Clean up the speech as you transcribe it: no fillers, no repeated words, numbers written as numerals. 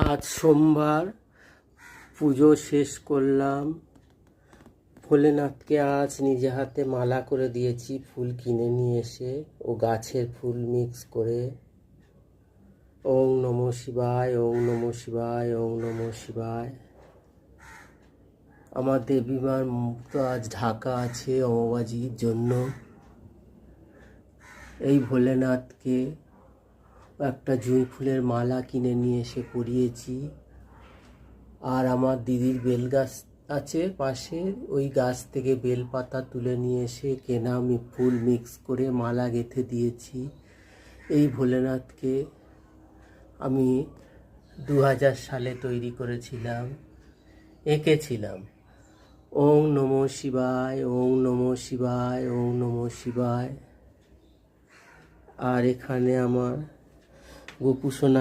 আজ সোমবার পুজো শেষ করলাম। ভোলেনাথকে আজ নিজে হাতে মালা করে দিয়েছি, ফুল কিনে নিয়ে এসে ও গাছের ফুল মিক্স করে। ওং নমঃ শিবায়, ওং নমঃ শিবায়, ওং নমঃ শিবায়। আমার দেবীমার মুখ তো আজ ঢাকা আছে অমাবাজির জন্য। এই ভোলেনাথকে একটা জুঁই ফুলের মালা কিনে নিয়ে এসে পরিয়েছি। আর আমার দিদির বেল গাছ আছে পাশে, ওই গাছ থেকে বেল পাতা তুলে নিয়ে এসে কেনা ফুল মিক্স করে মালা গেঁথে দিয়েছি। এই ভোলেনাথকে আমি 2000 সালে তৈরি করেছিলাম, এঁকেছিলাম। ওং নমঃ শিবায়, ওং নমঃ শিবায়, ওং নমঃ শিবায়। আর এখানে আমার গোপু সোনা